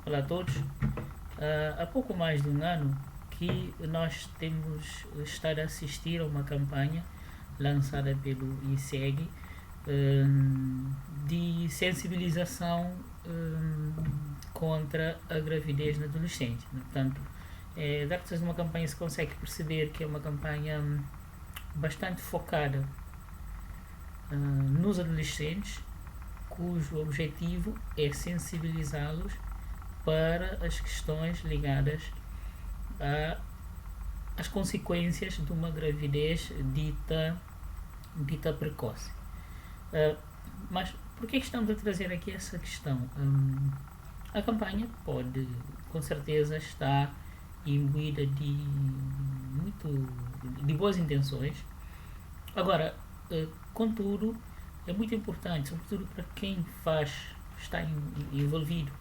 Olá a todos. Há pouco mais de um ano que nós temos estado a assistir a uma campanha lançada pelo ICEG de sensibilização contra a gravidez na adolescente. Portanto, de uma campanha se consegue perceber que é uma campanha bastante focada nos adolescentes, cujo objetivo é sensibilizá-los para as questões ligadas às consequências de uma gravidez dita precoce. Mas por que estamos a trazer aqui essa questão? A campanha pode, com certeza, estar imbuída de boas intenções. Agora, contudo, é muito importante, sobretudo para quem está envolvido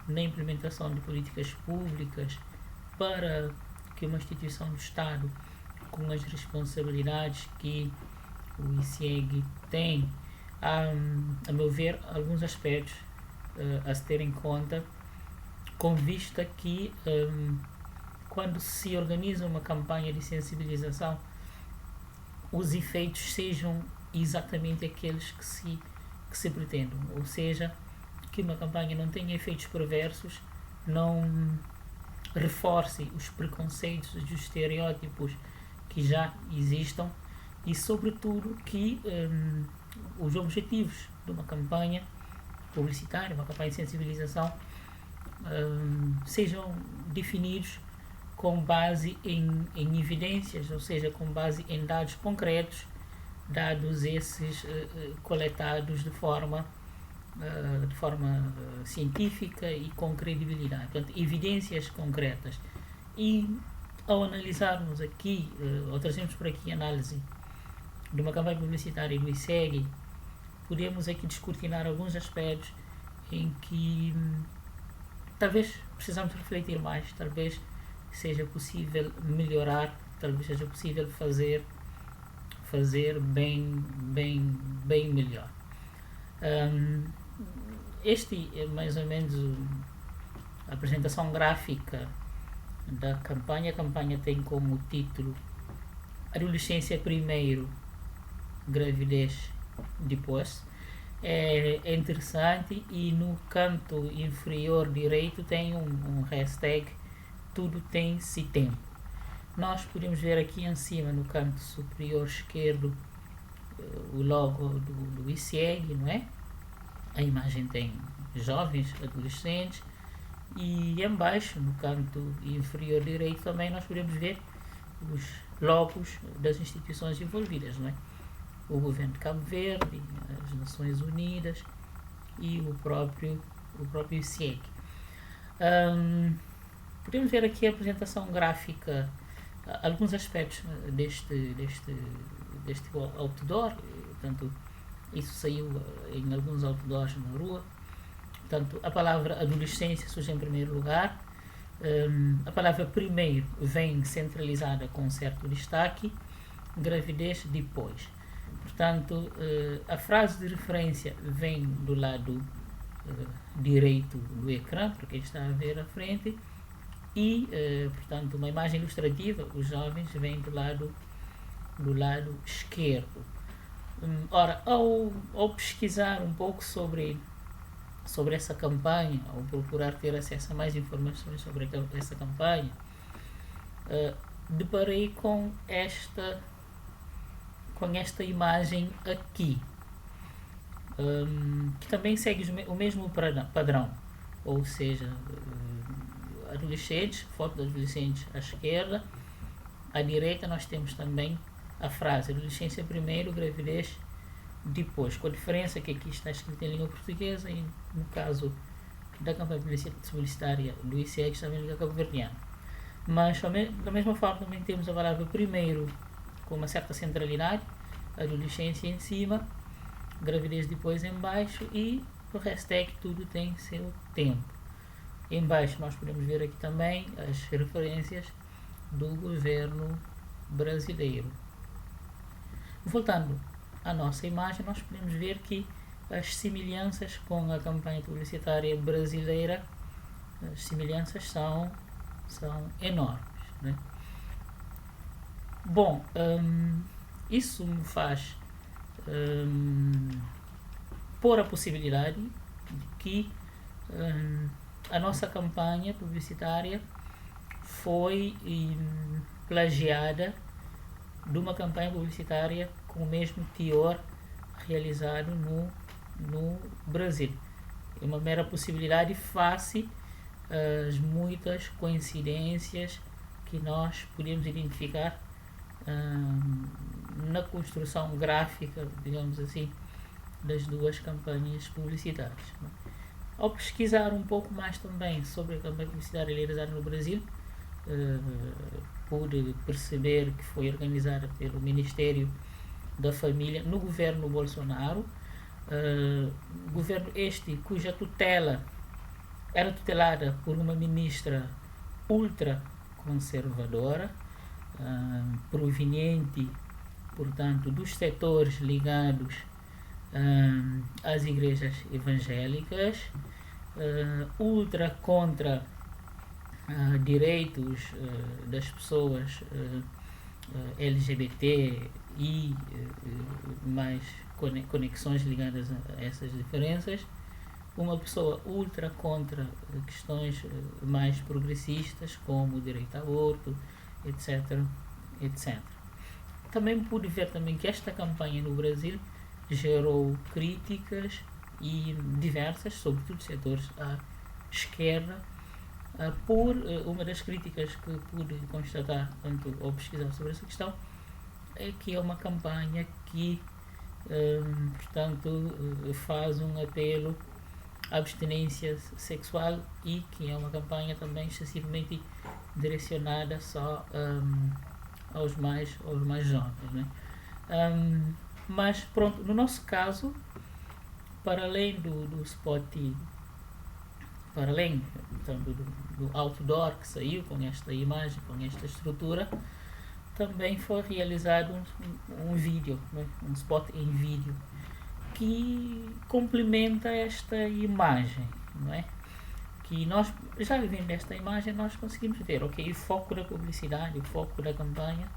na implementação de políticas públicas, para que uma instituição do Estado, com as responsabilidades que o ICEG tem, a meu ver, alguns aspectos a se ter em conta, com vista que quando se organiza uma campanha de sensibilização, os efeitos sejam exatamente aqueles que se pretendam, ou seja, que uma campanha não tenha efeitos perversos, não reforce os preconceitos e os estereótipos que já existam e, sobretudo, que os objetivos de uma campanha publicitária, uma campanha de sensibilização, sejam definidos com base em evidências, ou seja, com base em dados concretos, dados esses coletados de forma científica e com credibilidade, portanto, evidências concretas. E ao analisarmos aqui, ou trazemos por aqui a análise de uma campanha publicitária do ICEG, podemos aqui descortinar alguns aspectos em que talvez precisamos refletir mais, talvez seja possível melhorar, talvez seja possível fazer bem melhor. Este é mais ou menos a apresentação gráfica da campanha. A campanha tem como título Adolescência primeiro, gravidez depois. É interessante, e no canto inferior direito tem um hashtag Tudo Tem-se Tempo. Nós podemos ver aqui em cima, no canto superior esquerdo, o logo do ICEG, não é? A imagem tem jovens, adolescentes, e em baixo, no canto inferior direito, também nós podemos ver os logos das instituições envolvidas, não é? O governo de Cabo Verde, as Nações Unidas e o próprio ICEG. Podemos ver aqui a apresentação gráfica, alguns aspectos deste outdoor. Portanto, isso saiu em alguns outdoors na rua. Portanto, a palavra adolescência surge em primeiro lugar. A palavra primeiro vem centralizada com certo destaque, gravidez depois. Portanto, a frase de referência vem do lado direito do ecrã, para quem está a ver à frente, e, portanto, uma imagem ilustrativa, os jovens, vêm do lado esquerdo. Ora, ao pesquisar um pouco sobre essa campanha, ao procurar ter acesso a mais informações sobre essa campanha, deparei com esta imagem aqui, que também segue o mesmo padrão, ou seja, adolescentes, foto de adolescentes à esquerda. À direita nós temos também a frase adolescência primeiro, gravidez depois, com a diferença que aqui está escrita em língua portuguesa e no caso da campanha publicitária do ICEG está em língua cabo-verdiana. Mas da mesma forma também temos a palavra primeiro com uma certa centralidade, adolescência em cima, gravidez depois em baixo, e o hashtag Tudo Tem Seu Tempo. Em baixo nós podemos ver aqui também as referências do governo brasileiro. Voltando à nossa imagem, nós podemos ver que as semelhanças com a campanha publicitária brasileira as semelhanças são enormes, né? Bom, isso me faz pôr a possibilidade de que a nossa campanha publicitária foi plagiada de uma campanha publicitária com o mesmo teor realizado no Brasil. É uma mera possibilidade face às muitas coincidências que nós podemos identificar na construção gráfica, digamos assim, das duas campanhas publicitárias. Ao pesquisar um pouco mais também sobre a campanha publicitária realizada no Brasil, pude perceber que foi organizada pelo Ministério da Família no governo Bolsonaro, governo este cuja tutela era tutelada por uma ministra ultra conservadora, proveniente, portanto, dos setores ligados às igrejas evangélicas, ultra contra direitos das pessoas LGBT e mais conexões ligadas a essas diferenças, uma pessoa ultra contra questões mais progressistas como o direito ao aborto, etc, etc. Também pude ver também que esta campanha no Brasil gerou críticas e diversas, sobretudo setores à esquerda, por uma das críticas que pude constatar ao pesquisar sobre essa questão é que é uma campanha que portanto faz um apelo à abstinência sexual e que é uma campanha também excessivamente direcionada só aos mais jovens, né? Mas pronto, no nosso caso, para além do spot, para além portanto, do outdoor que saiu com esta imagem, com esta estrutura, também foi realizado um vídeo, né? Um spot em vídeo que complementa esta imagem, não é? Que nós, já vendo esta imagem, nós conseguimos ver, ok, o foco da publicidade, o foco da campanha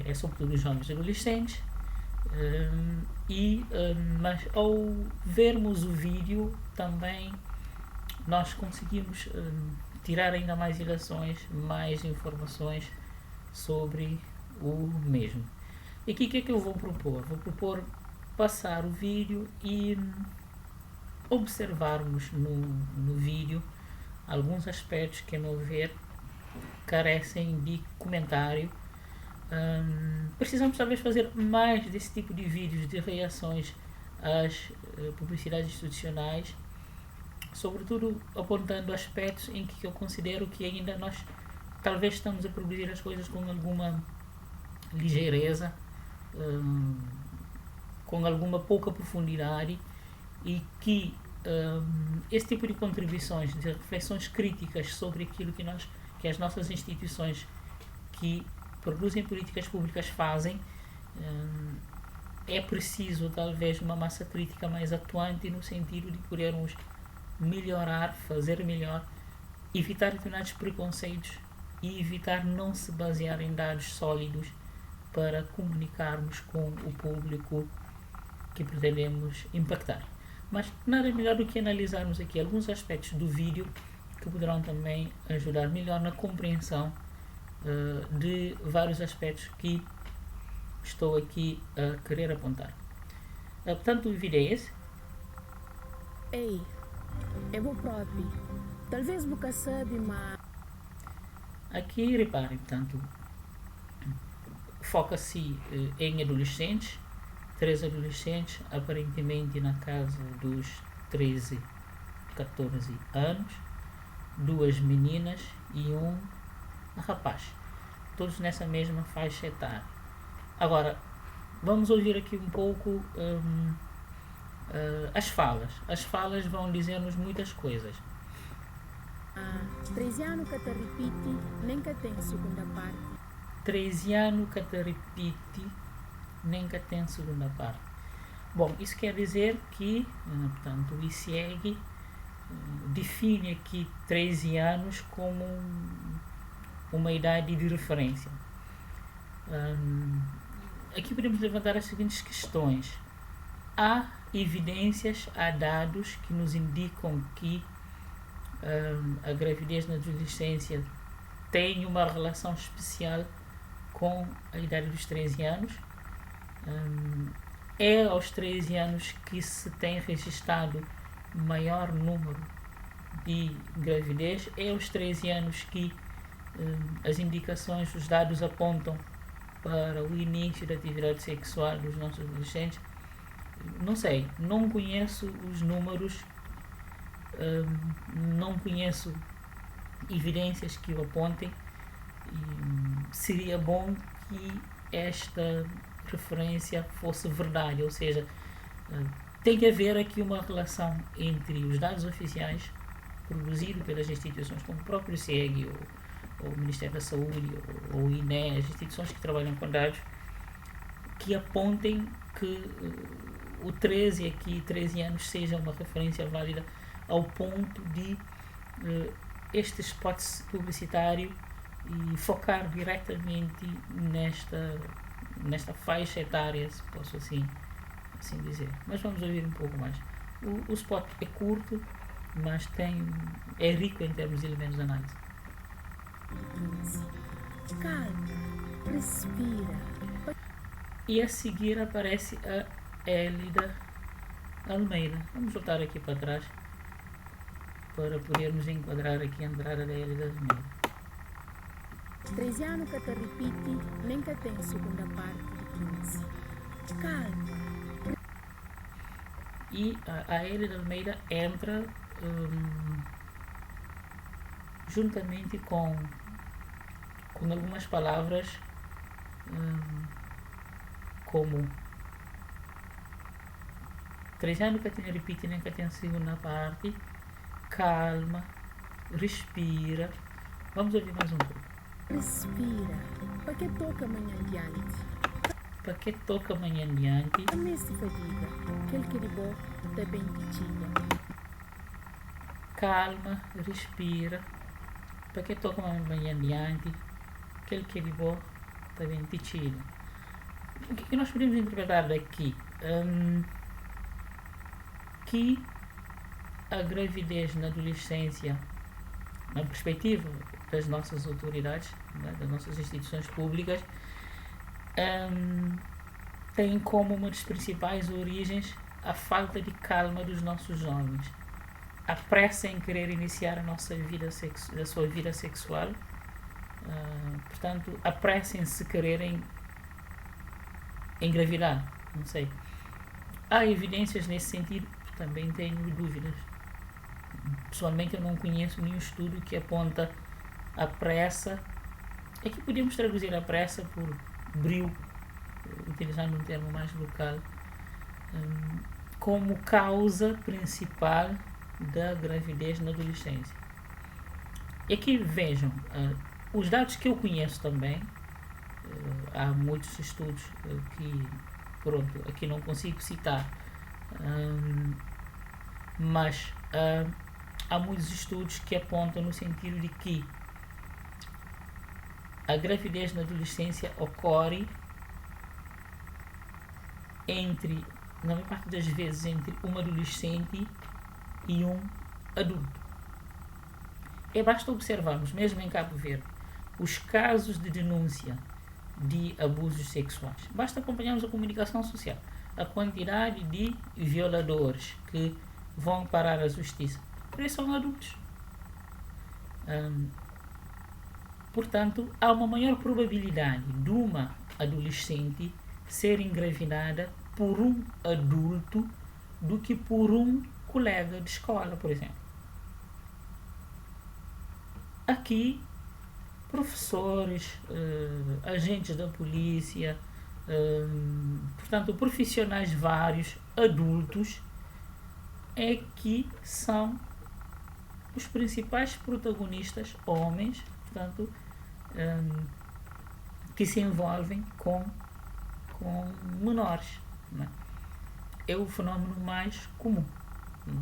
é sobretudo os jovens adolescentes, mas ao vermos o vídeo também nós conseguimos tirar ainda mais ilações, mais informações sobre o mesmo. E aqui o que é que eu vou propor? Vou propor passar o vídeo e observarmos no vídeo alguns aspectos que, a meu ver, carecem de comentário. Precisamos talvez fazer mais desse tipo de vídeos de reações às publicidades institucionais, sobretudo apontando aspectos em que eu considero que ainda nós talvez estamos a produzir as coisas com alguma ligeireza, com alguma pouca profundidade, e que esse tipo de contribuições, de reflexões críticas sobre aquilo que as nossas instituições que produzem políticas públicas fazem, é preciso talvez uma massa crítica mais atuante no sentido de podermos melhorar, fazer melhor, evitar determinados preconceitos e evitar não se basear em dados sólidos para comunicarmos com o público que pretendemos impactar. Mas nada melhor do que analisarmos aqui alguns aspectos do vídeo que poderão também ajudar melhor na compreensão de vários aspectos que estou aqui a querer apontar. Portanto, o vídeo é esse. Ei, é o próprio. Talvez você sabe, mas... Aqui, reparem, portanto, foca-se em adolescentes, 3 adolescentes, aparentemente na casa dos 13, 14 anos, 2 meninas e um rapaz, todos nessa mesma faixa etária. Agora, vamos ouvir aqui um pouco as falas. As falas vão dizer-nos muitas coisas. 13 anos que te repite, nem que tem segunda parte. 13 anos que te repite, nem que tem segunda parte. Bom, isso quer dizer que, portanto, o ICEG define aqui 13 anos como uma idade de referência. Aqui podemos levantar as seguintes questões. Há evidências, há dados que nos indicam que a gravidez na adolescência tem uma relação especial com a idade dos 13 anos. É aos 13 anos que se tem registrado maior número de gravidez, é aos 13 anos que as indicações, os dados apontam para o início da atividade sexual dos nossos adolescentes. Não sei, não conheço os números, não conheço evidências que o apontem. Seria bom que esta referência fosse verdade, ou seja, tem que haver aqui uma relação entre os dados oficiais produzidos pelas instituições como o próprio SEG ou o Ministério da Saúde ou o INE, as instituições que trabalham com dados, que apontem que o 13 anos seja uma referência válida ao ponto de este spot publicitário e focar diretamente nesta faixa etária, se posso assim dizer. Mas vamos ouvir um pouco mais. O spot é curto, mas é rico em termos de elementos de análise. Calma, respira. E a seguir aparece a Hélida Almeida. Vamos voltar aqui para trás para podermos enquadrar aqui a entrada da Hélida Almeida. 13 anos que te repite, nem que tem segunda parte de 15. Calma. E a Hélida Almeida entra juntamente com algumas palavras como 13 anos que tem repite, nem que tem segunda parte, calma, respira. Vamos ouvir mais um pouco. Respira. Para que toca amanhã adiante? Para que toca amanhã adiante? A mês de fadiga, aquele que de bom também te tira. Calma, respira. Para que toca amanhã adiante? Aquele que de bom também te tira. O que nós podemos interpretar daqui? Que a gravidez na adolescência, na perspectiva das nossas autoridades, das nossas instituições públicas, tem como uma das principais origens a falta de calma dos nossos jovens, a pressa em querer iniciar a sua vida sexual, portanto, a pressa em se quererem engravidar, não sei. Há evidências nesse sentido, também tenho dúvidas. Pessoalmente eu não conheço nenhum estudo que aponta a pressa. Aqui podemos traduzir a pressa por brio, utilizando um termo mais local, como causa principal da gravidez na adolescência. E aqui vejam, os dados que eu conheço também, há muitos estudos que, pronto, aqui não consigo citar, mas há muitos estudos que apontam no sentido de que a gravidez na adolescência ocorre na maior parte das vezes, entre um adolescente e um adulto. Basta observarmos, mesmo em Cabo Verde, os casos de denúncia de abusos sexuais. Basta acompanharmos a comunicação social, a quantidade de violadores que vão parar à justiça. Eles são adultos. Portanto, há uma maior probabilidade de uma adolescente ser engravidada por um adulto do que por um colega de escola, por exemplo. Aqui, professores, agentes da polícia, portanto, profissionais vários, adultos, é que são os principais protagonistas, homens, portanto, que se envolvem com menores. Não é? É o fenómeno mais comum. Não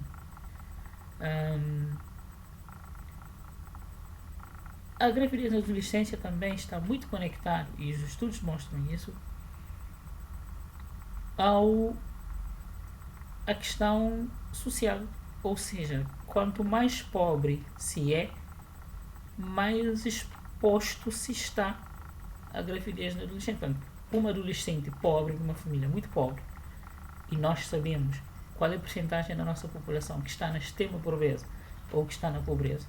é? A gravidez na adolescência também está muito conectada, e os estudos mostram isso, à questão social. Ou seja, quanto mais pobre se é, mais exposto se está à gravidez na adolescência. Portanto, uma adolescente pobre, de uma família muito pobre, e nós sabemos qual é a porcentagem da nossa população que está na extrema pobreza ou que está na pobreza.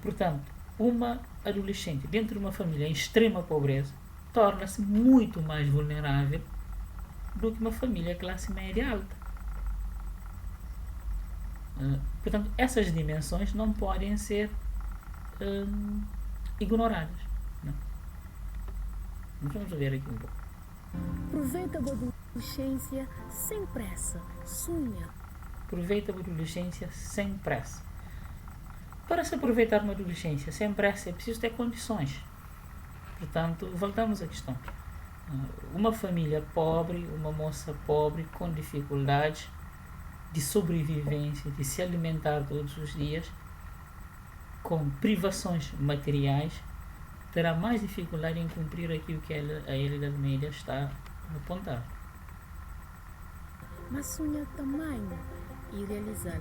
Portanto, uma adolescente dentro de uma família em extrema pobreza torna-se muito mais vulnerável do que uma família classe média alta. Portanto, essas dimensões não podem ser ignoradas. Não. Vamos ver aqui um pouco. Aproveita a adolescência sem pressa, sonha. Aproveita a adolescência sem pressa. Para se aproveitar uma adolescência sem pressa é preciso ter condições. Portanto, voltamos à questão. Uma família pobre, uma moça pobre com dificuldades de sobrevivência, de se alimentar todos os dias, com privações materiais, terá mais dificuldade em cumprir aquilo que a Elida Almeida está a apontar. Mas sonha tamanho e realizar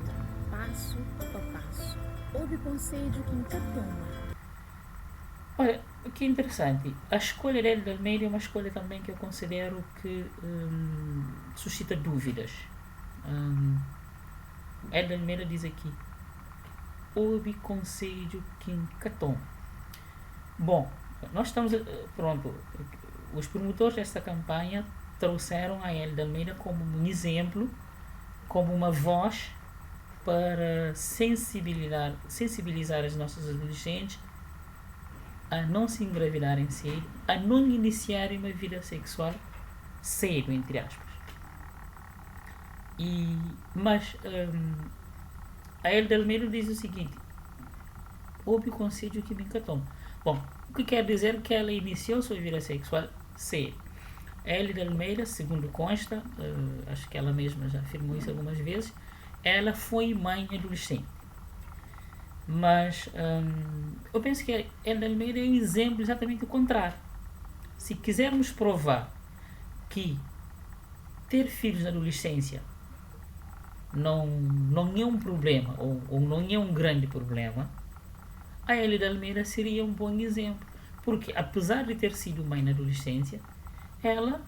passo a passo. Houve conselho que nunca toma. Olha, o que é interessante, a escolha da Elida Almeida é uma escolha também que eu considero que suscita dúvidas. Elida Almeida diz aqui: houve conselho que nunca toma. Bom, nós estamos, pronto, os promotores desta campanha trouxeram a Elida Almeida como um exemplo, como uma voz para sensibilizar as nossas adolescentes a não se engravidarem cedo, a não iniciarem uma vida sexual cedo, entre aspas. Mas a Elida Almeida diz o seguinte: houve conselho que me encantou. Bom, o que quer dizer que ela iniciou sua vida sexual cedo. A Elida Almeida, segundo consta, acho que ela mesma já afirmou isso algumas vezes, ela foi mãe adolescente. Mas eu penso que a Elida Almeida é um exemplo exatamente o contrário. Se quisermos provar que ter filhos na adolescência não é um problema, ou não é um grande problema, a Elida Almeida seria um bom exemplo, porque apesar de ter sido mãe na adolescência, ela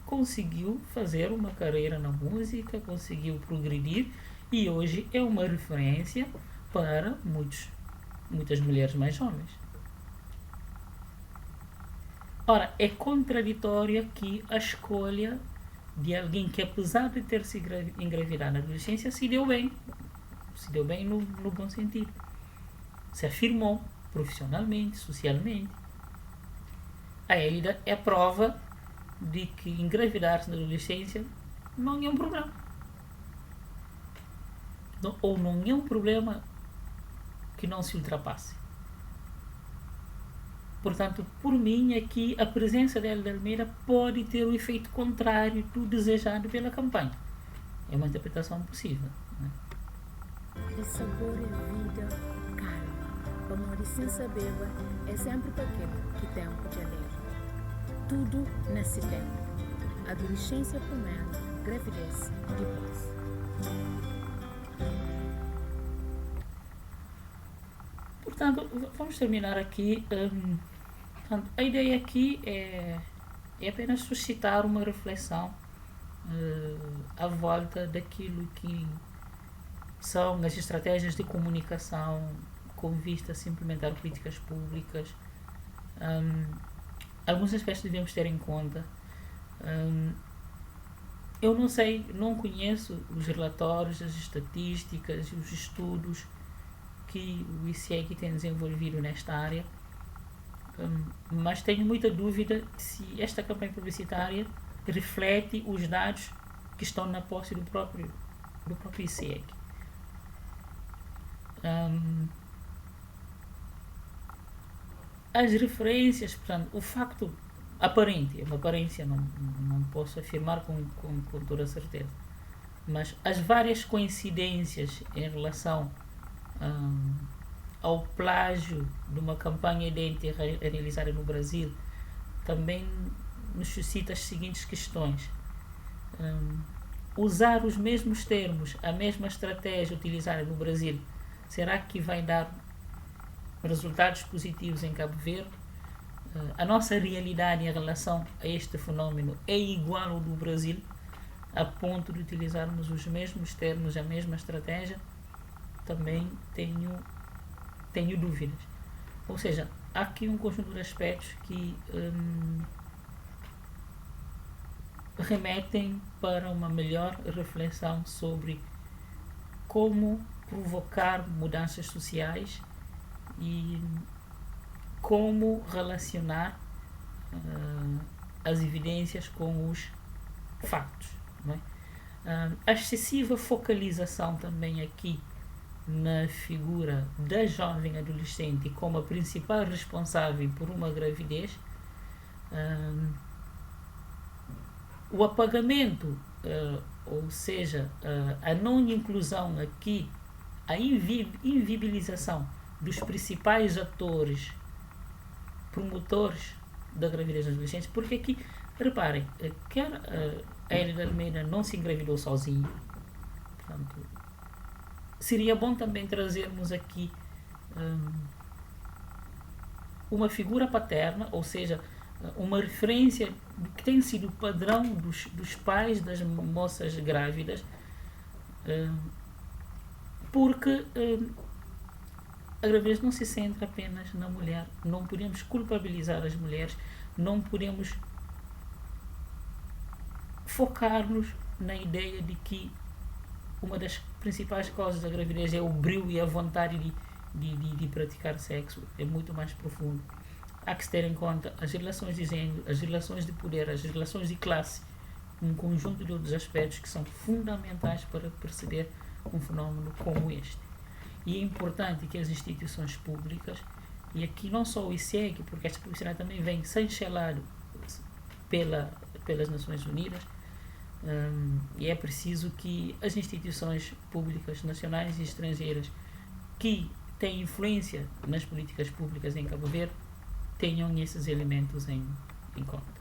conseguiu fazer uma carreira na música, conseguiu progredir e hoje é uma referência para muitas mulheres mais jovens. Ora, é contraditória aqui a escolha de alguém que, apesar de ter se engravidado na adolescência, se deu bem no bom sentido. Se afirmou profissionalmente, socialmente. A Elida é prova de que engravidar-se na adolescência não é um problema. Ou não é um problema que não se ultrapasse. Portanto, por mim, aqui a presença da Elida Almeida pode ter o efeito contrário do desejado pela campanha. É uma interpretação possível. Né? O sabor é vida, calma. Uma licença beba é sempre para aquele que tem tempo de ler. Tudo nesse tempo. Adolescência primeiro, gravidez depois. Portanto, vamos terminar aqui. A ideia aqui é apenas suscitar uma reflexão à volta daquilo que são as estratégias de comunicação com vista a se implementar políticas públicas. Alguns aspectos devemos ter em conta. Eu não sei, não conheço os relatórios, as estatísticas e os estudos que o ICEG tem desenvolvido nesta área, mas tenho muita dúvida se esta campanha publicitária reflete os dados que estão na posse do próprio ICEG. As referências, portanto, o facto aparente, é uma aparência, não posso afirmar com toda certeza, mas as várias coincidências em relação ao plágio de uma campanha idêntica realizada no Brasil, também nos suscita as seguintes questões. Usar os mesmos termos, a mesma estratégia utilizada no Brasil, será que vai dar resultados positivos em Cabo Verde? A nossa realidade em relação a este fenómeno é igual ao do Brasil, a ponto de utilizarmos os mesmos termos, a mesma estratégia? Também tenho dúvidas. Ou seja, há aqui um conjunto de aspectos que remetem para uma melhor reflexão sobre como provocar mudanças sociais e como relacionar as evidências com os factos. Não é? A excessiva focalização também aqui na figura da jovem adolescente como a principal responsável por uma gravidez, o apagamento, ou seja, a não inclusão aqui, a invibilização dos principais atores promotores da gravidez dos adolescentes, porque aqui, reparem, quer a Hélida Almeida não se engravidou sozinha, portanto, seria bom também trazermos aqui uma figura paterna, ou seja, uma referência que tem sido o padrão dos pais das moças grávidas, porque a gravidez não se centra apenas na mulher. Não podemos culpabilizar as mulheres, não podemos focar-nos na ideia de que uma das principais causas da gravidez é o brio e a vontade de praticar sexo. É muito mais profundo. Há que se ter em conta as relações de género, as relações de poder, as relações de classe, um conjunto de outros aspectos que são fundamentais para perceber um fenómeno como este. E é importante que as instituições públicas, e aqui não só o ICEG, porque esta publicidade também vem chancelado pelas Nações Unidas, e é preciso que as instituições públicas nacionais e estrangeiras que têm influência nas políticas públicas em Cabo Verde tenham esses elementos em conta.